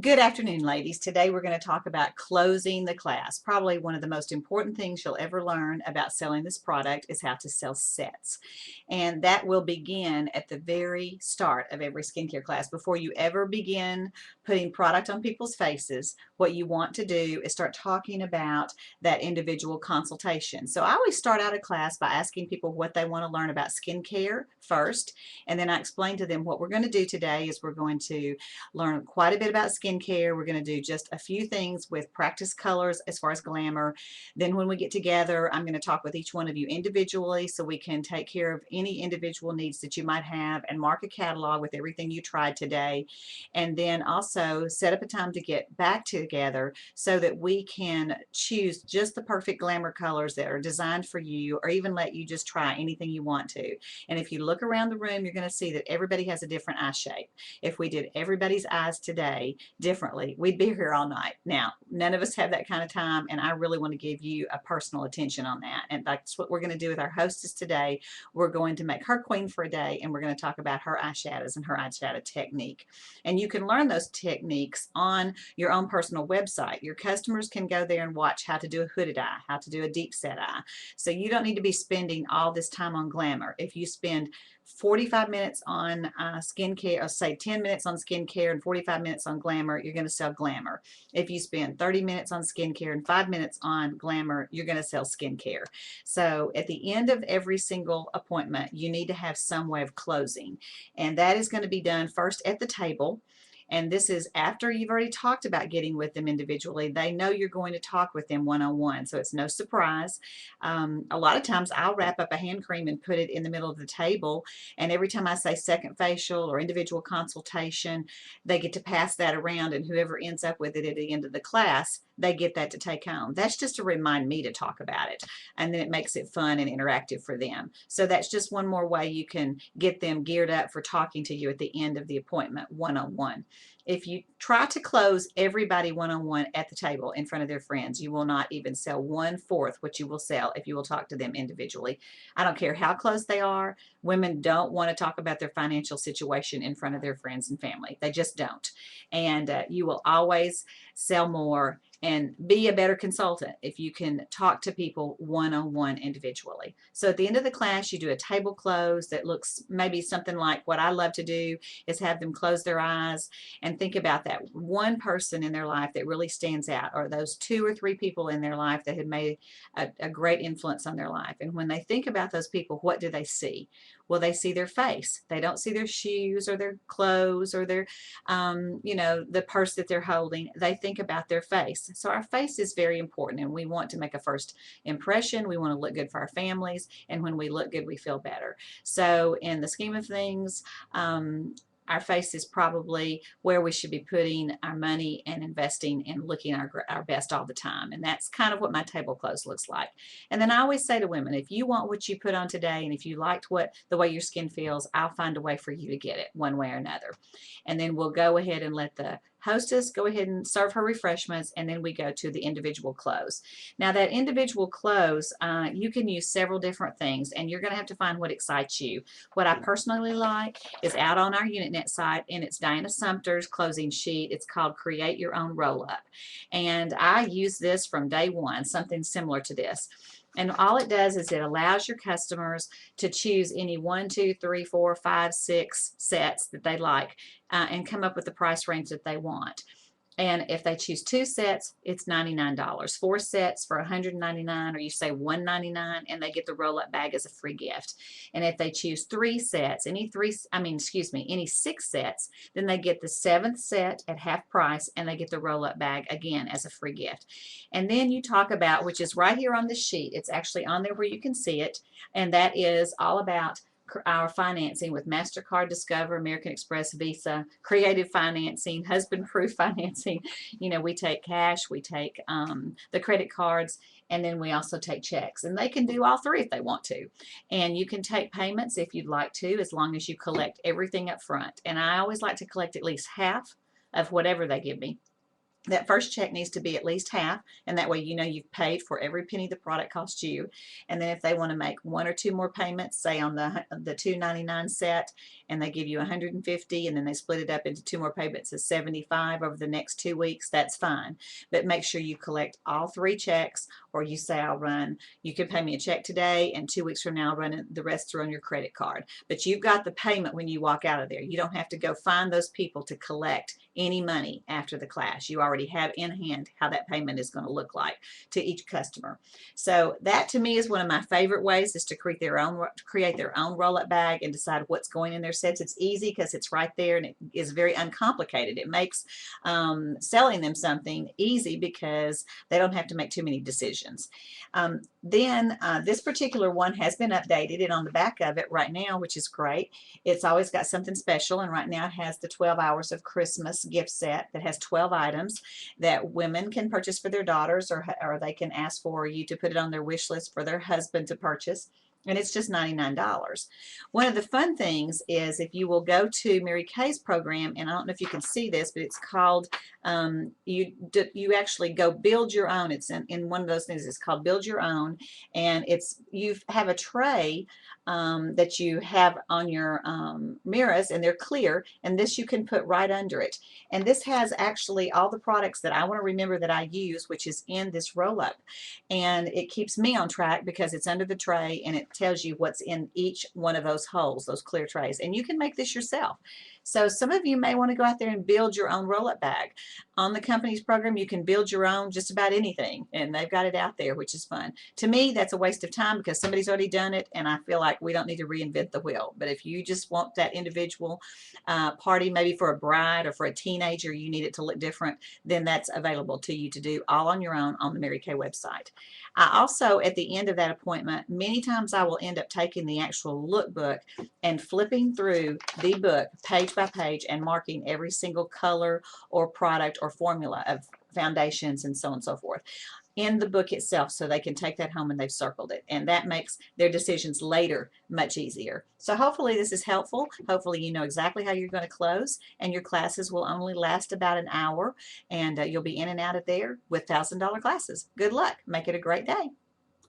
Good afternoon, ladies. Today we're going to talk about closing the class. Probably one of the most important things you'll ever learn about selling this product is how to sell sets. And that will begin at the very start of every skincare class. Before you ever begin putting product on people's faces, what you want to do is start talking about that individual consultation. So I always start out a class by asking people what they want to learn about skincare first, and then I explain to them what we're going to do today is we're going to learn quite a bit about skincare. We're going to do just a few things with practice colors as far as glamour. Then when we get together, I'm going to talk with each one of you individually so we can take care of any individual needs that you might have and mark a catalog with everything you tried today. And then also set up a time to get back together so that we can choose just the perfect glamour colors that are designed for you, or even let you just try anything you want to. And if you look around the room, you're going to see that everybody has a different eye shape. If we did everybody's eyes today differently, we'd be here all night. Now, none of us have that kind of time, and I really want to give you a personal attention on that. And that's what we're going to do with our hostess today. We're going to make her queen for a day, and we're going to talk about her eyeshadows and her eyeshadow technique. And you can learn those techniques on your own personal website. Your customers can go there and watch how to do a hooded eye, how to do a deep set eye. So you don't need to be spending all this time on glamour. If you spend 45 minutes on skincare, or say 10 minutes on skincare and 45 minutes on glamour, you're going to sell glamour. If you spend 30 minutes on skincare and 5 minutes on glamour, you're going to sell skincare. So at the end of every single appointment, you need to have some way of closing. And that is going to be done first at the table. And this is after you've already talked about getting with them individually. They know you're going to talk with them one-on-one, so it's no surprise. A lot of times I'll wrap up a hand cream and put it in the middle of the table, and every time I say second facial or individual consultation, they get to pass that around, and whoever ends up with it at the end of the class, they get that to take home. That's just to remind me to talk about it, and then it makes it fun and interactive for them. So that's just one more way you can get them geared up for talking to you at the end of the appointment one-on-one. If you try to close everybody one-on-one at the table in front of their friends, you will not even sell 1/4 what you will sell if you will talk to them individually. I don't care how close they are. Women don't want to talk about their financial situation in front of their friends and family. They just don't. And you will always sell more and be a better consultant if you can talk to people one-on-one individually. So at the end of the class, you do a table close that looks maybe something like what I love to do is have them close their eyes and think about that one person in their life that really stands out, or those 2 or 3 people in their life that have made a great influence on their life. And when they think about those people, what do they see? Well, they see their face. They don't see their shoes or their clothes or their, the purse that they're holding. They think about their face. So our face is very important, and we want to make a first impression. We want to look good for our families, and when we look good, we feel better. So in the scheme of things, our face is probably where we should be putting our money and investing and looking our best all the time. And that's kind of what my table close looks like. And then I always say to women, if you want what you put on today, and if you liked the way your skin feels, I'll find a way for you to get it one way or another. And then we'll go ahead and let the hostess go ahead and serve her refreshments, and then we go to the individual close. Now that individual close, you can use several different things, and you're going to have to find what excites you. What I personally like is out on our UnitNet site, and it's Diana Sumter's closing sheet. It's called Create Your Own Roll-Up, and I use this from day one, something similar to this. And all it does is it allows your customers to choose any 1, 2, 3, 4, 5, 6 sets that they like, and come up with the price range that they want. And if they choose 2 sets, it's $99. 4 sets for $199, or you say $199, and they get the roll-up bag as a free gift. And if they choose 3 sets, any 6 sets, then they get the 7th set at half price, and they get the roll-up bag again as a free gift. And then you talk about, which is right here on the sheet, it's actually on there where you can see it, and that is all about our financing with MasterCard, Discover, American Express, Visa, creative financing, husband-proof financing. We take cash, we take the credit cards, and then we also take checks. And they can do all 3 if they want to. And you can take payments if you'd like to, as long as you collect everything up front. And I always like to collect at least half of whatever they give me. That first check needs to be at least half, and that way you know you've paid for every penny the product cost you. And then if they want to make one or two more payments, say on the $2.99 set, and they give you 150, and then they split it up into two more payments of 75 over the next 2 weeks, that's fine. But make sure you collect all three checks, or you say you can pay me a check today, and 2 weeks from now I'll run the rest through on your credit card. But you've got the payment when you walk out of there. You don't have to go find those people to collect any money after the class. You already have in hand how that payment is going to look like to each customer. So that to me is one of my favorite ways, is to create their own roll-up bag and decide what's going in their sets. It's easy because it's right there, and it is very uncomplicated. It makes selling them something easy because they don't have to make too many decisions. Then this particular one has been updated, and on the back of it right now, which is great, it's always got something special, and right now it has the 12 Hours of Christmas gift set that has 12 items that women can purchase for their daughters, or they can ask for you to put it on their wish list for their husband to purchase. And it's just $99. One of the fun things is, if you will go to Mary Kay's program, and I don't know if you can see this, but it's called, you actually go build your own. It's in one of those things. It's called Build Your Own, and you have a tray that you have on your mirrors, and they're clear, and this you can put right under it. And this has actually all the products that I want to remember that I use, which is in this roll-up. And it keeps me on track because it's under the tray, and it tells you what's in each one of those holes, those clear trays. And you can make this yourself. So some of you may want to go out there and build your own roll-up bag. On the company's program, you can build your own just about anything, and they've got it out there, which is fun. To me, that's a waste of time because somebody's already done it, and I feel like we don't need to reinvent the wheel. But if you just want that individual party, maybe for a bride or for a teenager, you need it to look different, then that's available to you to do all on your own on the Mary Kay website. I also, at the end of that appointment, many times I will end up taking the actual lookbook and flipping through the book page by page and marking every single color or product or formula of foundations and so on and so forth in the book itself, so they can take that home and they've circled it, and that makes their decisions later much easier. So hopefully this is helpful. Hopefully you know exactly how you're going to close, and your classes will only last about an hour, and you'll be in and out of there with $1,000 classes. Good luck. Make it a great day.